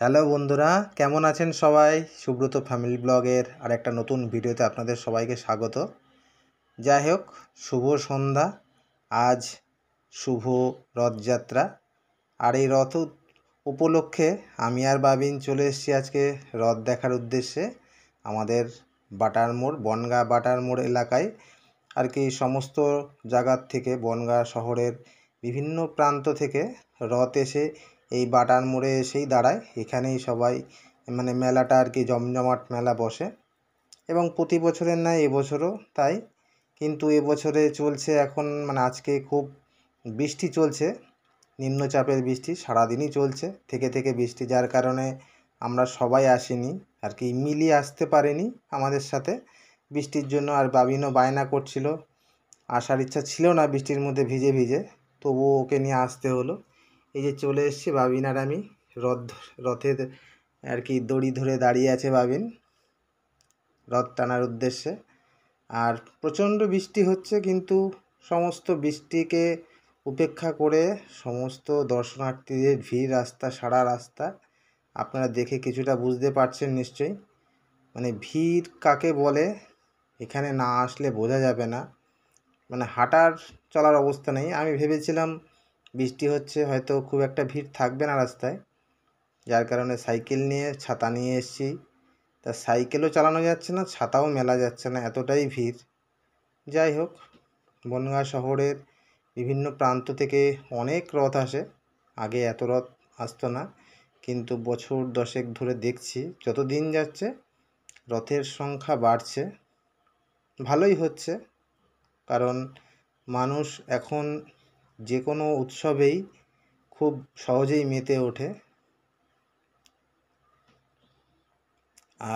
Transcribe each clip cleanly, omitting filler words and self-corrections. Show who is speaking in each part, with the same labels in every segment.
Speaker 1: Hello বন্ধুরা, কেমন আছেন সবাই? সুব্রত ফ্যামিলি ব্লগের আর একটা নতুন ভিডিওতে আপনাদের সবাইকে স্বাগত। যাই হোক, শুভ সন্ধ্যা। আজ শুভ রথযাত্রা। আর এই রথ উপলক্ষে আমি আর বাবিন চলে এসেছি আজকে রথ দেখার উদ্দেশ্যে আমাদের বাটার মোড়, বনগাঁ বাটার মোড় এলাকায়। আর কি সমস্ত জায়গার থেকে, বনগাঁ শহরের বিভিন্ন প্রান্ত থেকে রথ এসে এই বাটার মোড়ে এসেই দাঁড়ায়। এখানেই সবাই মেলাটা আর কি জমজমাট মেলা বসে, এবং প্রতি বছরের ন্যায় এবছরও তাই। কিন্তু এবছরে চলছে এখন আজকে খুব বৃষ্টি চলছে, নিম্নচাপের বৃষ্টি সারাদিনই চলছে, থেকে থেকে বৃষ্টি, যার কারণে আমরা সবাই আসিনি আর কি, মিলিয়ে আসতে পারিনি আমাদের সাথে বৃষ্টির জন্য। আর বাবিনও বায়না করছিল, আসার ইচ্ছা ছিল না বৃষ্টির মধ্যে ভিজে ভিজে, তবুও ওকে নিয়ে আসতে হলো। এই যে চলে এসেছি বাবিন আর আমি, রথের আর কি দড়ি ধরে দাঁড়িয়ে আছে বাবিন রথ টানার উদ্দেশ্যে। আর প্রচণ্ড বৃষ্টি হচ্ছে, কিন্তু সমস্ত বৃষ্টিকে উপেক্ষা করে সমস্ত দর্শনার্থীদের ভিড়, রাস্তা সারা রাস্তা আপনারা দেখে কিছুটা বুঝতে পারছেন নিশ্চয়ই। ভিড় কাকে বলে এখানে না আসলে বোঝা যাবে না। হাঁটার চলার অবস্থা নেই। আমি ভেবেছিলাম বৃষ্টি হচ্ছে, হয়তো খুব একটা ভিড় থাকবে না রাস্তায়, যার কারণে সাইকেল নিয়ে ছাতা নিয়ে এসেছি। তা সাইকেলও চালানো যাচ্ছে না, ছাতাও মেলা যাচ্ছে না, এতটাই ভিড়। যাই হোক, বনগাঁ শহরের বিভিন্ন প্রান্ত থেকে অনেক রথ আসে। আগে এত রথ আসতো না, কিন্তু বছর দশেক ধরে দেখছি যত দিন যাচ্ছে রথের সংখ্যা বাড়ছে। ভালোই হচ্ছে, কারণ মানুষ এখন যে কোনো উৎসবেই খুব সহজেই মেতে ওঠে।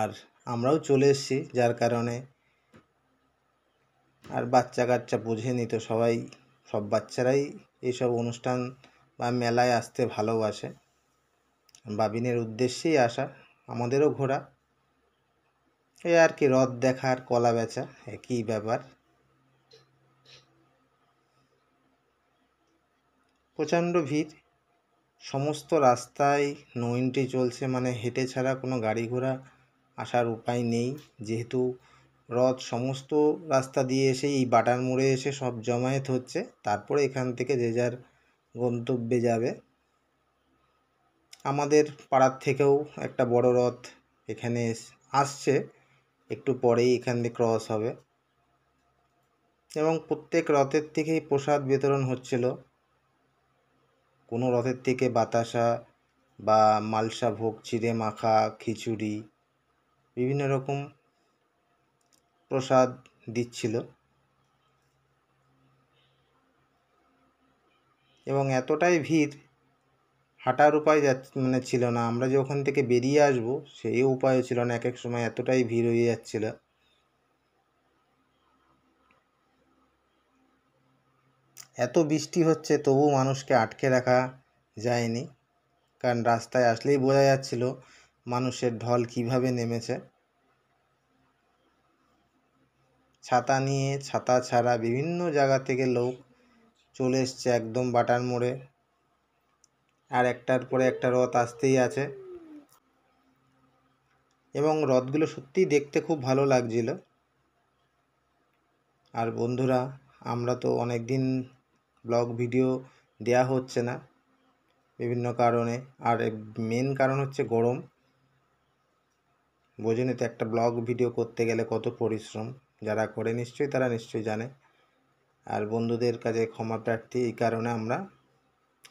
Speaker 1: আর আমরাও চলে এসেছি, যার কারণে। আর বাচ্চা কাচ্চা বোঝেনি তো, সব বাচ্চারাই এইসব অনুষ্ঠান বা মেলায় আসতে ভালোবাসে। বাবিনের উদ্দেশ্যেই আসা, আমাদেরও ঘোরা। এই আর কি, রথ দেখার কলা বেচা একই ব্যাপার। প্রচণ্ড ভিড়, সমস্ত রাস্তায় নো এন্ট্রি চলছে, হেঁটে ছাড়া কোনো গাড়ি ঘোড়া আসার উপায় নেই। যেহেতু রথ সমস্ত রাস্তা দিয়ে এসে এই বাটার মোড়ে এসে সব জমায়েত হচ্ছে, তারপরে এখান থেকে যে যার গন্তব্যে যাবে। আমাদের পাড়ার থেকেও একটা বড় রথ এখানে আসছে, একটু পরেই এখান দিয়ে ক্রস হবে, এবং প্রত্যেক রথের থেকেই প্রসাদ বিতরণ হচ্ছিল। কোনো রথের থেকে বাতাসা বা মালসা ভোগ, চিড়ে মাখা, খিচুড়ি, বিভিন্ন রকম প্রসাদ দিচ্ছিল। এবং এতটাই ভিড়, হাঁটার উপায় ছিল না। আমরা যে ওখান থেকে বেরিয়ে আসব সেই উপায়ও ছিল না, এক এক সময় এতটাই ভিড় হয়ে যাচ্ছিল। এত বৃষ্টি হচ্ছে তবু মানুষকে আটকে রাখা যায়নি, কারণ রাস্তায় আসলেই বোঝা যাচ্ছিল মানুষের ঢল কিভাবে নেমেছে। ছাতা নিয়ে, ছাতা ছাড়া বিভিন্ন জায়গা থেকে লোক চলে এসছে একদম বাটার মোড়ে। আর একটার পরে একটা রথ আসতেই আছে, এবং রথগুলো সত্যিই দেখতে খুব ভালো লাগছিল। আর বন্ধুরা, আমরা তো অনেক দিন ব্লগ ভিডিও দেয়া হচ্ছে না বিভিন্ন কারণে, আর মেন কারণ হচ্ছে গরম। বোঝেনি তো, একটা ব্লগ ভিডিও করতে গেলে কত পরিশ্রম, যারা করে নিশ্চয়ই তারা নিশ্চয়ই জানে। আর বন্ধুদের কাছে ক্ষমা প্রার্থী, এই কারণে আমরা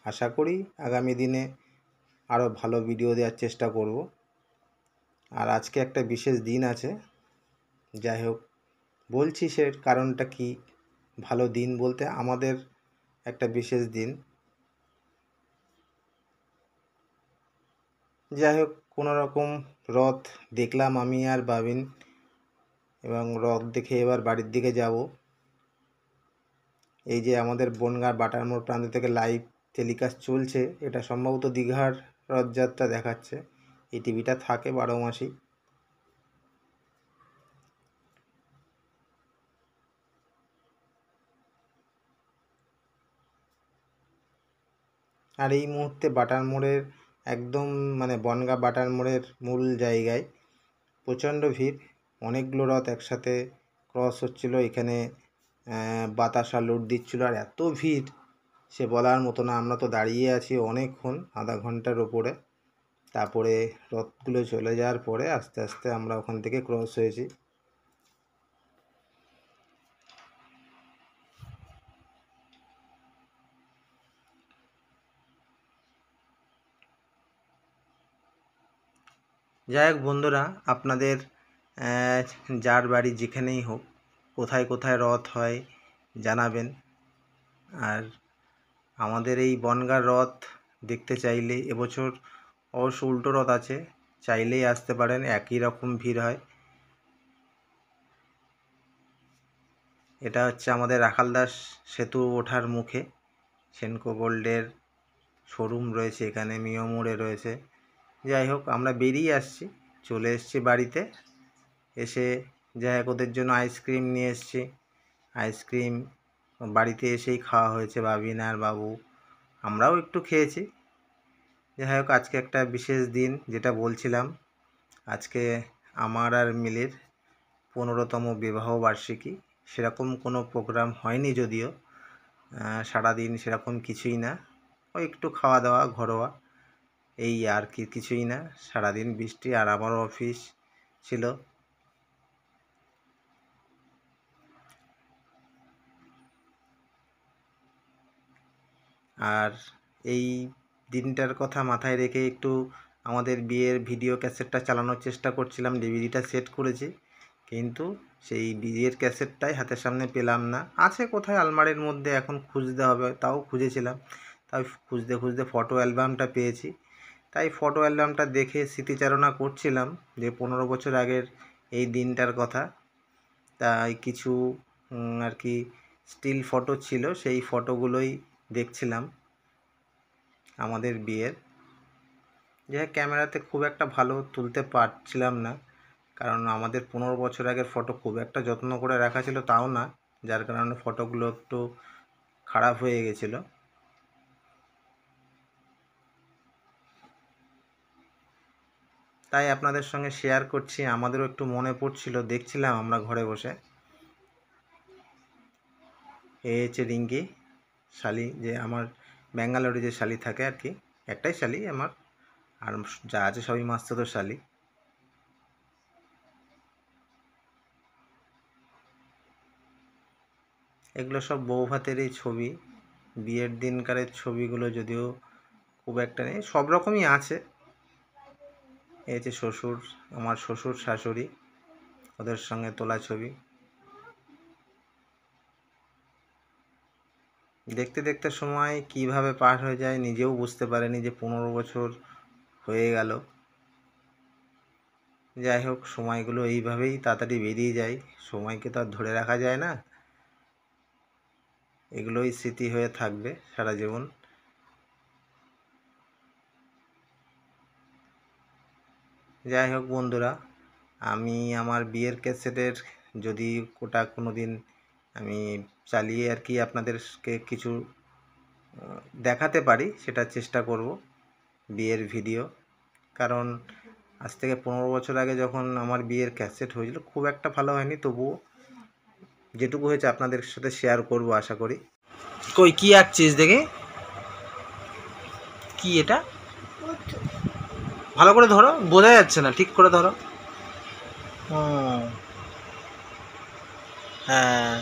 Speaker 1: আশা করি আগামী দিনে আরও ভালো ভিডিও দেওয়ার চেষ্টা করব। আর আজকে একটা বিশেষ দিন আছে, যাই হোক বলছি সে কারণটা কি। ভালো দিন বলতে আমাদের একটা বিশেষ দিন। যাই হোক, কোনো রকম রথ দেখলাম আমি আর বাবিন, এবং রথ দেখে এবার বাড়ির দিকে যাব। এই যে আমাদের বনগাঁ বাটার মোড় প্রান্ত থেকে লাইভ টেলিকাস্ট চলছে, এটা সম্ভবত দীঘার রথযাত্রা দেখাচ্ছে। এই টিভিটা থাকে 12 মাসই। আর এই মুহূর্তে বাটার মোড়ের একদম মানে বনগাঁ বাটার মোড়ের মূল জায়গায় প্রচণ্ড ভিড়, অনেকগুলো রথ একসাথে ক্রস হচ্ছিলো। এখানে বাতাসা লুট দিচ্ছিলো, আর এত ভিড় সে বলার মতো না। আমরা তো দাঁড়িয়ে আছি অনেকক্ষণ, আধা ঘন্টার ওপরে। তারপরে রথগুলো চলে যাওয়ার পরে আস্তে আস্তে আমরা ওখান থেকে ক্রস হয়েছি। যাই হোক বন্ধুরা, আপনাদের যার বাড়ি যেখানেই হোক, কোথায় কোথায় রথ হয় জানাবেন। আর আমাদের এই বনগাঁর রথ দেখতে চাইলে এবছর অবশ্য উল্টো রথ আছে, চাইলেই আসতে পারেন, একই রকম ভিড় হয়। এটা হচ্ছে আমাদের রাখালদাস সেতু ওঠার মুখে সেনকো গোল্ডের শোরুম রয়েছে, এখানে মিও মোড়ে রয়েছে। যাই হোক, আমরা বেরিয়ে আসছি, চলে এসেছি বাড়িতে। এসে যাই হোক ওদের জন্য আইসক্রিম নিয়ে এসেছি। আইসক্রিম বাড়িতে এসেই খাওয়া হয়েছে, বাবিন আর বাবু, আমরাও একটু খেয়েছি। যাই হোক, আজকে একটা বিশেষ দিন, যেটা বলছিলাম, আজকে আমার আর মিলির 15তম বিবাহ বার্ষিকী। সেরকম কোনো প্রোগ্রাম হয়নি যদিও, সারাদিন সেরকম কিছুই না, ওই একটু খাওয়া দাওয়া ঘরোয়া, এই আর কি, কিছুই না। সারাদিন বৃষ্টি, আর আমারও অফিস ছিল। আর এই দিনটার কথা মাথায় রেখে একটু আমাদের বিয়ের ভিডিও ক্যাসেটটা চালানোর চেষ্টা করছিলাম। ডিভিডিটা সেট করেছি, কিন্তু সেই বিয়ের ক্যাসেটটাই হাতের সামনে পেলাম না। আছে কোথায় আলমারির মধ্যে, এখন খুঁজতে হবে, তাও খুঁজেছিলাম। তাই খুঁজতে খুঁজতে ফটো অ্যালবামটা পেয়েছি। তাই ফটো অ্যালবামটা দেখে স্মৃতিচারণা করছিলাম যে 15 বছর আগের এই দিনটার কথা। তাই কিছু আর কি স্টিল ফটো ছিল, সেই ফটোগুলোই দেখছিলাম আমাদের বিয়ের। যে ক্যামেরাতে খুব একটা ভালো তুলতে পারছিলাম না, কারণ আমাদের 15 বছর আগের ফটো খুব একটা যত্ন করে রাখা ছিল তাও না, যার কারণে ফটোগুলো একটু খারাপ হয়ে গেছিলো। তাই আপনাদের সঙ্গে শেয়ার করছি, আমাদেরও একটু মনে পড়ছিল, দেখছিলাম আমরা ঘরে বসে। এই হচ্ছে রিঙ্কি শালি, যে আমার ব্যাঙ্গালোরে যে শালি থাকে আর কি, একটাই শালি আমার, আর যা আছে সবই মাস্তুতো শালি। এগুলো সব বউ ভাতেরই ছবি, বিয়ের দিনকারের ছবিগুলো যদিও খুব একটা নেই, সব রকমই আছে। এই হচ্ছে শ্বশুর, আমার শ্বশুর শাশুড়ি, ওদের সঙ্গে তোলা ছবি। দেখতে দেখতে সময় কিভাবে পার হয়ে যায় নিজেও বুঝতে পারিনি যে 15 বছর হয়ে গেল। যাই হোক, সময়গুলো এইভাবেই তাড়াতাড়ি বেরিয়ে যায়, সময়কে তো আর ধরে রাখা যায় না। এগুলোই স্মৃতি হয়ে থাকবে সারা জীবন। যাই হোক বন্ধুরা, আমি আমার বিয়ের ক্যাসেটের যদি ওটা কোনো দিন আমি চালিয়ে আর কি আপনাদেরকে কিছু দেখাতে পারি, সেটা চেষ্টা করব, বিয়ের ভিডিও। কারণ আজ থেকে 15 বছর আগে যখন আমার বিয়ের ক্যাসেট হয়েছিল, খুব একটা ভালো হয়নি, তবুও যেটুকু হয়েছে আপনাদের সাথে শেয়ার করব আশা করি। কই কি আঁকছিস দেখে, কি এটা ভালো করে ধরো, বোঝা যাচ্ছে না, ঠিক করে ধরো। হ্যাঁ,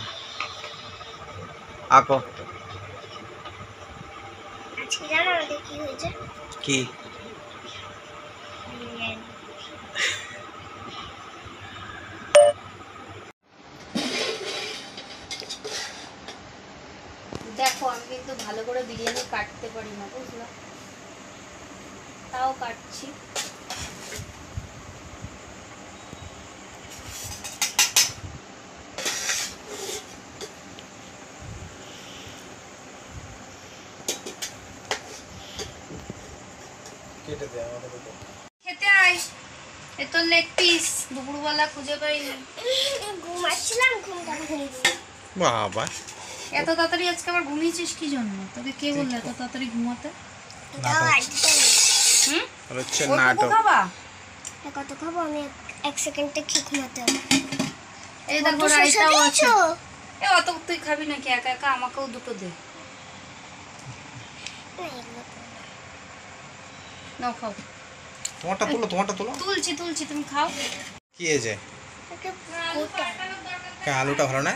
Speaker 1: আঁকো। কি
Speaker 2: দেখো, আমি কিন্তু ভালো করে বিরিয়ানি কাটতে পারি না, বুঝলা, তাও কাটছি। খেতে আয়, এ তো লেগ পিস, দুপুরবেলা খুঁজে পাইনি, ঘুমাচ্ছিলাম, ঘুমটা ভেঙে
Speaker 1: বাবা।
Speaker 2: এত তাড়াতাড়ি আজকে আবার ঘুমিয়েছিস কি জন্য? তোকে কে বললো এত তাড়াতাড়ি ঘুমাতে? হুম
Speaker 1: আর হচ্ছে
Speaker 2: ওটুকু
Speaker 1: নাটক।
Speaker 2: খাবা?
Speaker 3: কত খাবো আমি? 1 সেকেন্ডে খেয়ে ঘুমাতে হবে।
Speaker 2: এই দেখো
Speaker 3: কত শসা
Speaker 2: রাইতাও আছে।
Speaker 3: দিয়েছো?
Speaker 2: এ অত তুই খাবি নাকি একা একা? আমাকেও দুটো দে।
Speaker 3: না, এগুলো তো না।
Speaker 2: নাও খাও।
Speaker 1: তোমারটা তুলো।
Speaker 2: তুলছি তুমি খাও।
Speaker 1: কি হয়েছে?
Speaker 3: একটা গোটা
Speaker 1: কেন আলুটা ভালো না?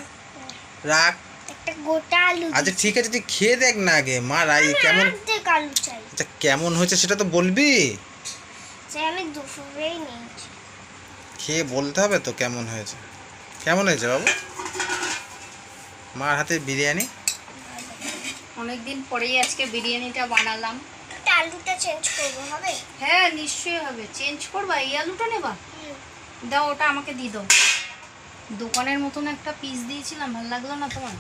Speaker 1: রাখ।
Speaker 3: একটা গোটা আলু
Speaker 1: আচ্ছা ঠিক আছে, তুই খেয়ে দেখ না আগে। মা রাই কেমন,
Speaker 3: অর্ধেক আলু চাই।
Speaker 1: আচ্ছা কেমন হয়েছে সেটা তো বলবি।
Speaker 3: সে আমি দুপুরেই নিয়েছি।
Speaker 1: খেয়ে বলতে হবে তো কেমন হয়েছে। কেমন হয়েছে বাবু মার হাতে বিরিয়ানি?
Speaker 2: অনেকদিন পরেই আজকে বিরিয়ানিটা বানালাম।
Speaker 3: একটা আলুটা চেঞ্জ করবো, হবে?
Speaker 2: হ্যাঁ নিশ্চয়ই হবে। চেঞ্জ করবা? এই আলুটা নেবা? দাও, ওটা আমাকে দিয়ে দাও। দোকানের মতন একটা পিস দিয়েছিলাম, ভালো লাগলো না তোমার?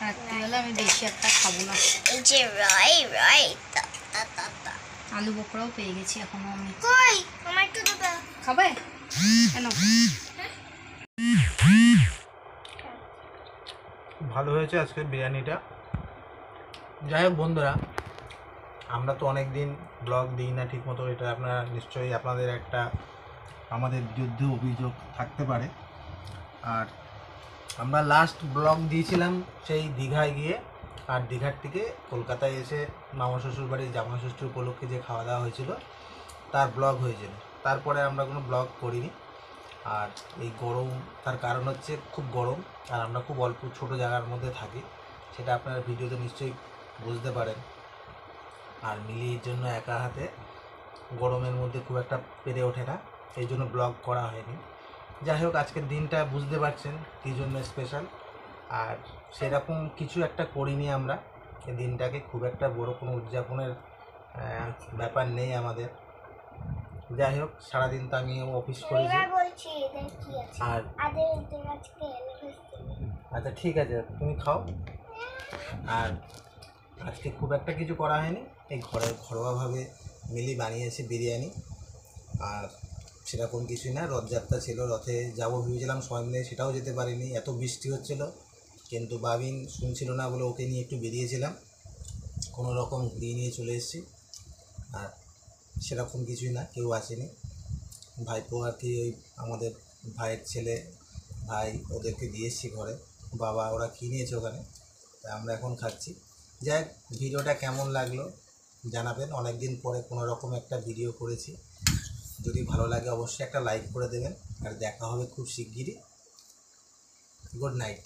Speaker 2: রাত্রিবেলা আমি বেশি একটা খাবো না।
Speaker 3: এই যে রাই
Speaker 2: আলু বকরাও পেয়ে গেছি এখনো আমি।
Speaker 3: কই আমার একটু দেবে?
Speaker 2: খাবে কেন?
Speaker 1: ভালো হয়েছে আজকে বিরিয়ানিটা। যাই হোক বন্ধুরা, আমরা তো অনেক দিন ব্লগ দিই না ঠিক মতো। এটা আপনারা নিশ্চয়ই আপনাদের একটা আমাদের বিরুদ্ধে অভিযোগ থাকতে পারে। আর আমরা লাস্ট ব্লগ দিয়েছিলাম সেই দীঘায় গিয়ে, আর দীঘার থেকে কলকাতায় এসে মামা শ্বশুর বাড়ির জামা ষষ্ঠী উপলক্ষে যে খাওয়া দাওয়া হয়েছিল তার ব্লগ হয়েছিল। তারপরে আমরা কোনো ব্লগ করিনি। আর এই গরম, তার কারণ হচ্ছে খুব গরম, আর আমরা খুব অল্প ছোট জায়গার মধ্যে থাকি, সেটা আপনারা ভিডিওতে নিশ্চয়ই বুঝতে পারেন। আর মিলির জন্য একা হাতে গরমের মধ্যে খুব একটা পেরে ওঠে না, এই জন্য ব্লগ করা হয়নি। যাই হোক আজকের দিনটা বুঝতে পারছেন কী জন্য স্পেশাল। আর সেরকম কিছু একটা করিনি আমরা এই দিনটাকে, খুব একটা বড় কোনো উদযাপনের ব্যাপার নেই আমাদের। যাই হোক সারাদিন তো আমি অফিস করেছি।
Speaker 3: এবার বলছি এদের কি আছে?
Speaker 1: আর
Speaker 3: এদের আজকে anniversary।
Speaker 1: আচ্ছা ঠিক আছে তুমি খাও। আর আজকে খুব একটা কিছু করা হয়নি, এই ঘরোয়াভাবে মিলি বানিয়েছে বিরিয়ানি। আর সেরকম কিছুই না, রথযাত্রা ছিল, রথে যাবো ভেবেছিলাম সবাই মিলে, সেটাও যেতে পারিনি, এত বৃষ্টি হচ্ছিল। কিন্তু বাবিন শুনছিল না বলে ওকে নিয়ে একটু বেরিয়েছিলাম, কোনো রকম ঘুরিয়ে নিয়ে চলে এসেছি। আর সেরকম কিছুই না, কেউ আসেনি। ভাইপো আর কি ওই আমাদের ভাইয়ের ছেলে ভাই ওদেরকে দিয়ে এসেছি ঘরে, বাবা ওরা কী নিয়েছে ওখানে, তাই আমরা এখন খাচ্ছি। যাই হোক ভিডিওটা কেমন লাগলো জানাবেন। অনেক দিন পরে কোনো রকম একটা ভিডিও করেছি, যদি ভালো লাগে অবশ্যই একটা লাইক করে দেবেন। আর দেখা হবে খুব শিগগিরই। Good night.